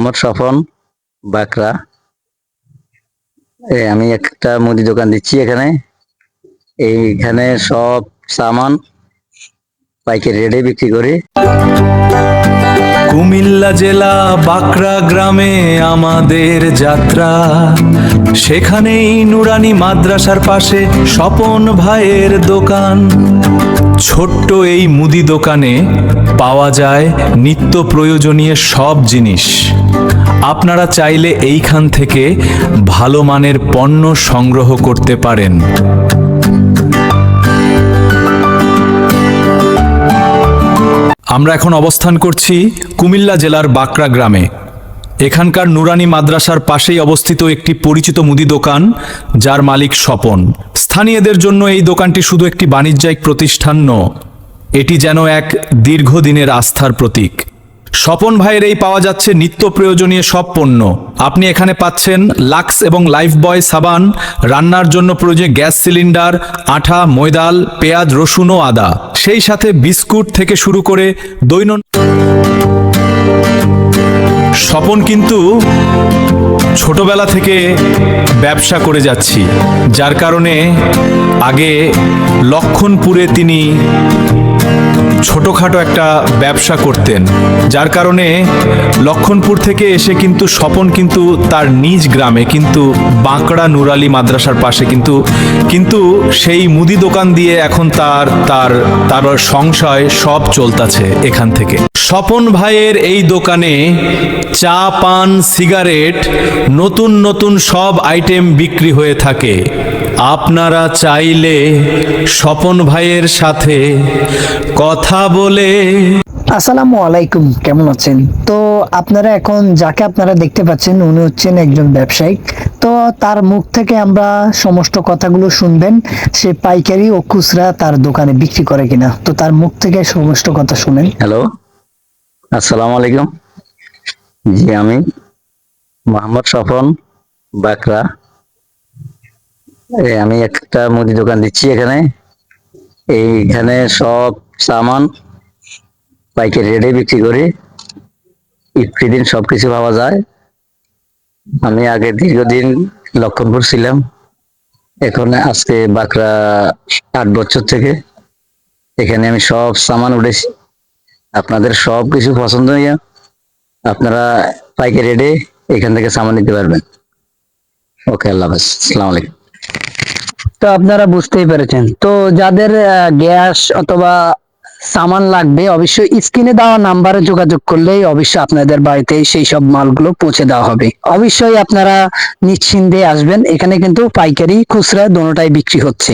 মোহাম্মদ স্বপন বাকরা। আমি একটা মুদি দোকান দিচ্ছি এখানে। এইখানে সব সামান পাইকারি রেটে বিক্রি করি। কুমিল্লা জেলা বাকরা গ্রামে আমাদের যাত্রা, সেখানেই নুরানি মাদ্রাসার পাশে স্বপন ভাইয়ের দোকান। ছোট্ট এই মুদি দোকানে পাওয়া যায় নিত্য প্রয়োজনীয় সব জিনিস। আপনারা চাইলে এইখান থেকে ভালো মানের পণ্য সংগ্রহ করতে পারেন। আমরা এখন অবস্থান করছি কুমিল্লা জেলার বাকরা গ্রামে। এখানকার নুরানি মাদ্রাসার পাশেই অবস্থিত একটি পরিচিত মুদি দোকান, যার মালিক স্বপন। স্থানীয়দের জন্য এই দোকানটি শুধু একটি বাণিজ্যিক প্রতিষ্ঠান নয়, এটি যেন এক দীর্ঘদিনের আস্থার প্রতীক। স্বপন ভাইয়ের এই পাওয়া যাচ্ছে নিত্য প্রয়োজনীয় সব পণ্য। আপনি এখানে পাচ্ছেন লাক্স এবং লাইফবয় সাবান, রান্নার জন্য প্রয়োজনীয় গ্যাস সিলিন্ডার, আটা, ময়দাল, পেঁয়াজ, রসুন ও আদা, সেই সাথে বিস্কুট থেকে শুরু করে দৈনন্দিন। স্বপন কিন্তু ছোটবেলা থেকে ব্যবসা করে যাচ্ছি, যার কারণে আগে লক্ষণপুরে তিনি ছোটখাটো একটা ব্যবসা করতেন, যার কারণে লক্ষণপুর থেকে এসে কিন্তু স্বপন কিন্তু তার নিজ গ্রামে কিন্তু বাঁকড়া নুরালি মাদ্রাসার পাশে কিন্তু সেই মুদি দোকান দিয়ে এখন তার সংশয় সব চলতেছে এখান থেকে। স্বপন ভাইয়ের এই দোকানে চা, পান, সিগারেট, নতুন নতুন সব আইটেম বিক্রি হয়ে থাকে। আপনারা চাইলে স্বপন ভাইয়ের সাথে কথা বলে। আসসালামু আলাইকুম, কেমন আছেন? তো আপনারা এখন যাকে আপনারা দেখতে পাচ্ছেন উনি হচ্ছেন একজন ব্যবসায়িক। তো তার মুখ থেকে আমরা সমস্ত কথাগুলো শুনবেন, সে পাইকারি ও খুচরা তার দোকানে বিক্রি করে কিনা। তো তার মুখ থেকে সমস্ত কথা শুনেন। হ্যালো, আসসালামু আলাইকুম। জি, আমি মোহাম্মদ স্বপন বাকরা। আমি একটা মুদি দোকান দিচ্ছি এখানে। এইখানে সব সামান পাইকারি রেটে বিক্রি করি। ইফতিদিন সবকিছু পাওয়া যায়। আমি আগে দীর্ঘদিন লক্ষণপুর ছিলাম, এখন আজকে বাকরা 8 বছর থেকে এখানে আমি সব সামান উঠেছি। আপনাদের সব কিছু পছন্দ হইয়া আপনারা পাইকারি রেটে এখান থেকে সামান নিতে পারবেন। ওকে, আল্লাহ হাফেজ, আসসালামু আলাইকুম। তো আপনারা বুঝতেই পেরেছেন। তো যাদের গ্যাস অথবা সামান লাগবে অবশ্যই স্ক্রিনে দেওয়া নাম্বারে যোগাযোগ করলেই অবশ্যই আপনাদের বাড়িতে সেই সব মালগুলো পৌঁছে দেওয়া হবে। অবশ্যই আপনারা নিশ্চিন্তে আসবেন, এখানে কিন্তু পাইকারি খুচরা দোনোটাই বিক্রি হচ্ছে।